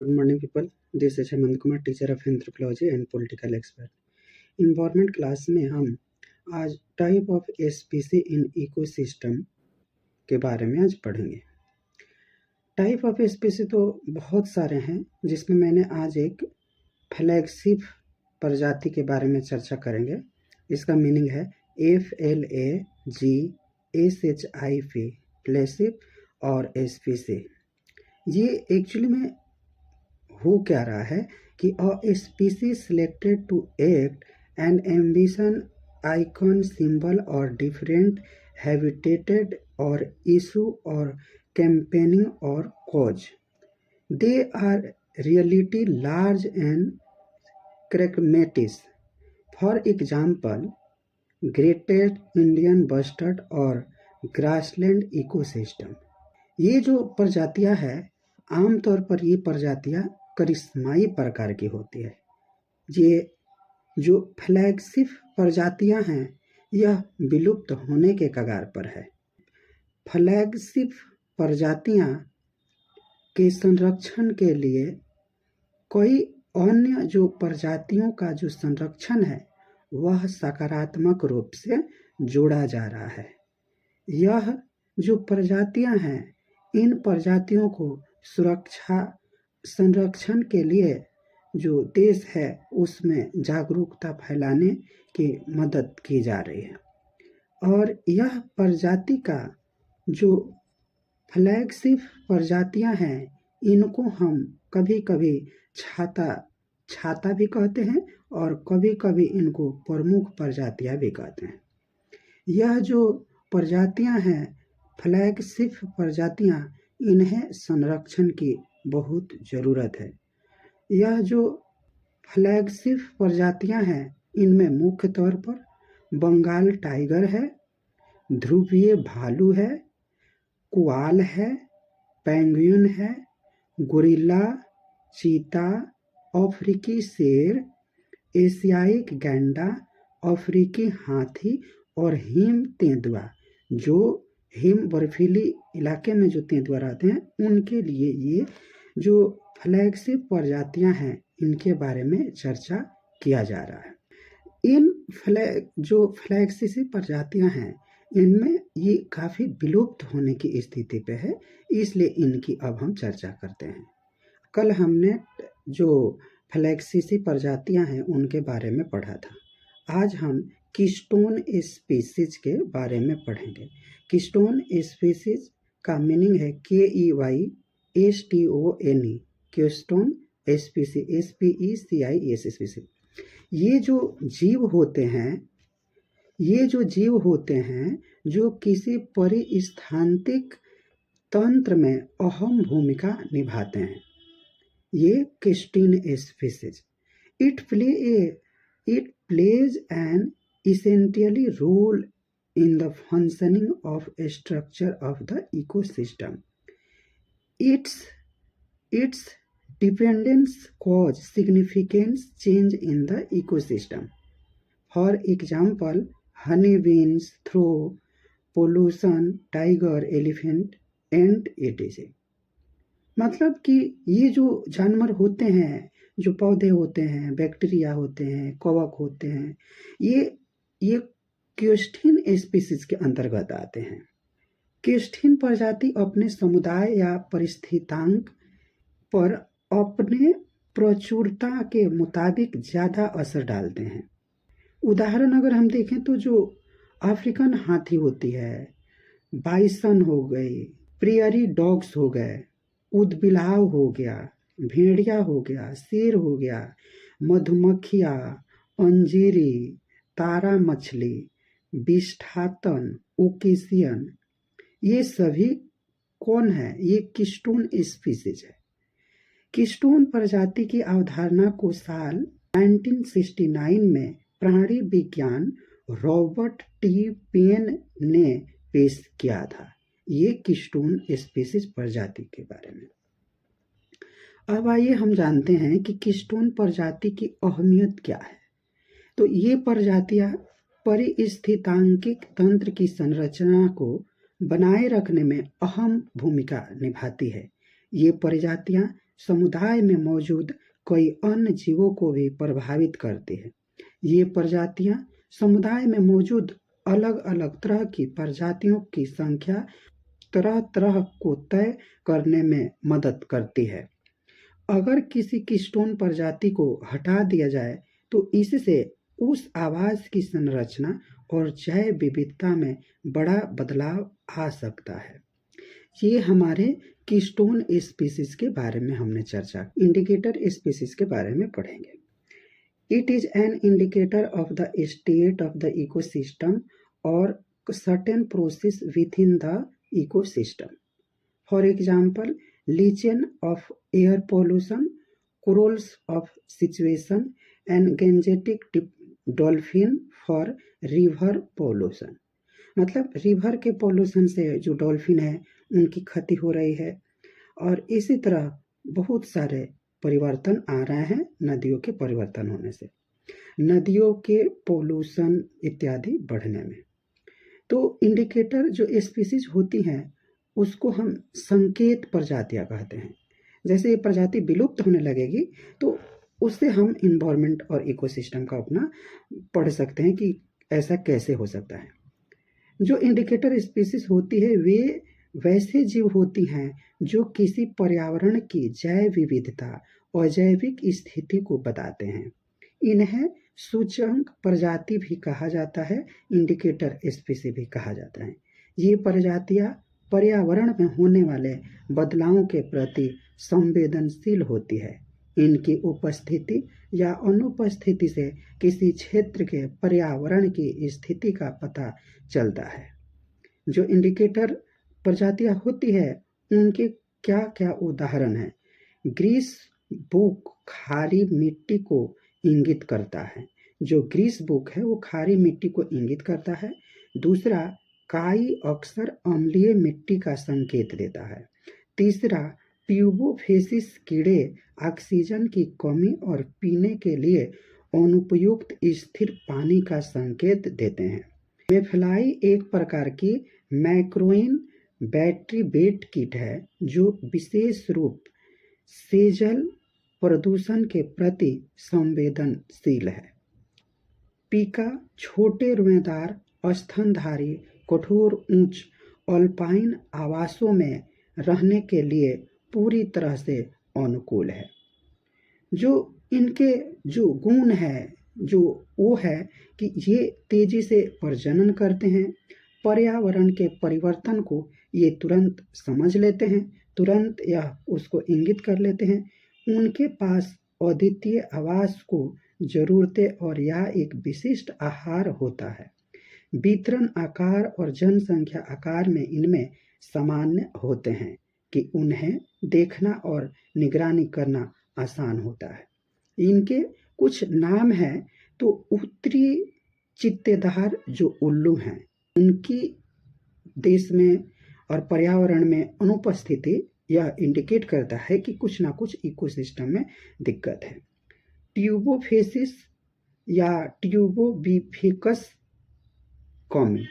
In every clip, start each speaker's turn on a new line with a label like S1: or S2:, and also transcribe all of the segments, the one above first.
S1: Good morning, people. This is Hemant Kumar, teacher of anthropology and political expert. Environment class में हम आज type of स्पीसी in ecosystem के बारे में आज पढ़ेंगे। टाइप ऑफ स्पीसी तो बहुत सारे हैं, जिसमें मैंने आज एक फ्लैगशिप प्रजाति के बारे में चर्चा करेंगे। इसका मीनिंग है FLAGSHIP, फ्लैगशिप और स्पीसी। ये एक्चुअली में हो क्या रहा है कि a species selected to act an ambition icon symbol और डिफरेंट हैबिटेटेड और इशू और कैंपेनिंग और cause they are reality large and charismatic. For example greatest Indian bustard और ग्रासलैंड इकोसिस्टम। ये जो प्रजातियां हैं, आमतौर पर ये प्रजातियां करिश्माई प्रकार की होती है। ये जो फ्लैगशिप प्रजातियां हैं, यह विलुप्त होने के कगार पर है। फ्लैगशिप प्रजातियां के संरक्षण के लिए कई अन्य जो प्रजातियों का जो संरक्षण है, वह सकारात्मक रूप से जोड़ा जा रहा है। यह जो प्रजातियां हैं, इन प्रजातियों को संरक्षण के लिए जो देश है, उसमें जागरूकता फैलाने की मदद की जा रही है। और यह प्रजाति का जो फ्लैगशिप प्रजातियां हैं, इनको हम कभी कभी छाता भी कहते हैं और कभी कभी इनको प्रमुख प्रजातियां भी कहते हैं। यह जो प्रजातियां हैं, फ्लैगशिप प्रजातियां, इन्हें संरक्षण की बहुत ज़रूरत है। यह जो फ्लैगशिप प्रजातियां हैं, इनमें मुख्य तौर पर बंगाल टाइगर है, ध्रुवीय भालू है, कुआल है, पेंगुइन है, गोरिल्ला, चीता, अफ्रीकी शेर, एशियाई गैंडा, अफ्रीकी हाथी और हिम तेंदुआ। जो हिम बर्फीली इलाके में जो तेंदुआ रहते हैं, उनके लिए ये जो फ्लैगशिप प्रजातियां हैं, इनके बारे में चर्चा किया जा रहा है। इन जो फ्लैगशिप प्रजातियां हैं, इनमें ये काफ़ी विलुप्त होने की स्थिति पे है, इसलिए इनकी अब हम चर्चा करते हैं। कल हमने जो फ्लैगशिप प्रजातियां हैं, उनके बारे में पढ़ा था। आज हम कीस्टोन स्पीसीज के बारे में पढ़ेंगे। कीस्टोन स्पीसीज का मीनिंग है KEYSTONE, कीस्टोन स्पीसी, SPECIES। ये जो जीव होते हैं जो किसी परिस्थानिक तंत्र में अहम भूमिका निभाते हैं, ये keystone species. It plays an essential role in the functioning of a structure of the ecosystem. Its dependence cause significant change in the ecosystem. For example, honeybees through pollution, tiger, elephant, and etc. मतलब कि ये जो जानवर होते हैं, जो पौधे होते हैं, बैक्टीरिया होते हैं, कवक होते हैं, ये कीस्टोन स्पीसीज के अंतर्गत आते हैं। कीस्टोन प्रजाति अपने समुदाय या परिस्थितांक पर अपने प्रचुरता के मुताबिक ज़्यादा असर डालते हैं। उदाहरण अगर हम देखें तो जो अफ्रीकन हाथी होती है, बाइसन हो गई, प्रियरी डॉग्स हो गए, ऊदबिलाव हो गया, भेड़िया हो गया, शेर हो गया, मधुमक्खिया, अंजीरी, तारा मछली, बिष्ठातन, ओकेसियन, ये सभी कौन है? ये कीस्टोन स्पीसीज है। कीस्टोन प्रजाति की अवधारणा को साल 1969 में प्राणी विज्ञान रॉबर्ट टी पेन ने पेश किया था, ये कीस्टोन स्पीसीज प्रजाति के बारे में। अब आइए हम जानते हैं कि कीस्टोन प्रजाति की अहमियत क्या है। तो ये प्रजातियां परिस्थितांकिक तंत्र की संरचना को बनाए रखने में अहम भूमिका निभाती है। ये प्रजातियां समुदाय में मौजूद कई अन्य जीवों को भी प्रभावित करती है। ये प्रजातियां समुदाय में मौजूद अलग अलग तरह की प्रजातियों की संख्या तरह तरह को तय करने में मदद करती है। अगर किसी कीस्टोन प्रजाति को हटा दिया जाए तो इससे उस आवास की संरचना और जैव विविधता में बड़ा बदलाव आ सकता है। ये हमारे कीस्टोन स्पीसीज के बारे में हमने चर्चा। इंडिकेटर स्पीसीज के बारे में पढ़ेंगे। It is an indicator of the state of the ecosystem और certain process within the ecosystem. For example, lichen of air pollution, corals of situation, and gangetic dolphin for river pollution. मतलब river के pollution से जो dolphin है उनकी क्षति हो रही है, और इसी तरह बहुत सारे परिवर्तन आ रहे हैं नदियों के परिवर्तन होने से, नदियों के पोल्यूशन इत्यादि बढ़ने में। तो इंडिकेटर जो स्पीसीज होती हैं उसको हम संकेत प्रजातियां कहते हैं। जैसे ये प्रजाति विलुप्त होने लगेगी तो उससे हम इन्वायरमेंट और इकोसिस्टम का अपना पढ़ सकते हैं कि ऐसा कैसे हो सकता है। जो इंडिकेटर स्पीसीज होती है वे वैसे जीव होती हैं जो किसी पर्यावरण की जैव विविधता और जैविक स्थिति को बताते हैं। इन्हें सूचक प्रजाति भी कहा जाता है, इंडिकेटर स्पीसी भी कहा जाता है। ये प्रजातियां पर्यावरण में होने वाले बदलावों के प्रति संवेदनशील होती है। इनकी उपस्थिति या अनुपस्थिति से किसी क्षेत्र के पर्यावरण की स्थिति का पता चलता है। जो इंडिकेटर प्रजातियां होती है उनके क्या क्या उदाहरण हैं? ग्रीस बुक खारी मिट्टी को इंगित करता है। जो ग्रीस बुक है वो खारी मिट्टी को इंगित करता है। दूसरा, काई अक्सर अम्लीय मिट्टी का संकेत देता है। तीसरा, ट्यूबोफेसिस कीड़े ऑक्सीजन की कमी और पीने के लिए अनुपयुक्त स्थिर पानी का संकेत देते हैं। मेफ्लाई एक प्रकार की मैक्रोइन बैटरी बेट किट है जो विशेष रूप से जल प्रदूषण के प्रति संवेदनशील है। पीका छोटे रुएदार स्तनधारी कठोर उच्च अल्पाइन आवासों में रहने के लिए पूरी तरह से अनुकूल है। जो इनके जो गुण है जो वो है कि ये तेजी से प्रजनन करते हैं, पर्यावरण के परिवर्तन को ये तुरंत समझ लेते हैं, तुरंत यह उसको इंगित कर लेते हैं। उनके पास अद्वितीय आवास को जरूरतें और यह एक विशिष्ट आहार होता है। वितरण आकार और जनसंख्या आकार में इनमें सामान्य होते हैं कि उन्हें देखना और निगरानी करना आसान होता है। इनके कुछ नाम हैं तो उत्तरी चित्तेदार जो उल्लू हैं उनकी देश में और पर्यावरण में अनुपस्थिति यह इंडिकेट करता है कि कुछ ना कुछ इकोसिस्टम में दिक्कत है। ट्यूबोफेसिस या ट्यूबोबिफिकस कॉमी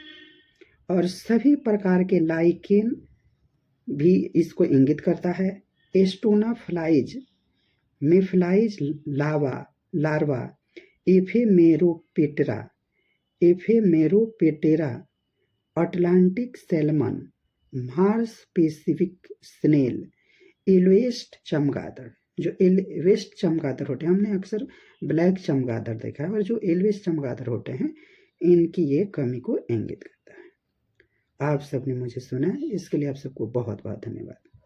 S1: और सभी प्रकार के लाइकेन भी इसको इंगित करता है। Stone flies, mayflies larva, Ephemeroptera, Atlantic salmon, marsh Pacific snail, एलोवेस्ट चमगादड़। जो एलोवेस्ट चमगादड़ होते हैं, हमने अक्सर ब्लैक चमगादड़ देखा है, और जो एलोवेस्ट चमगादड़ होते हैं इनकी ये कमी को इंगित करता है। आप सबने मुझे सुना है, इसके लिए आप सबको बहुत बहुत धन्यवाद।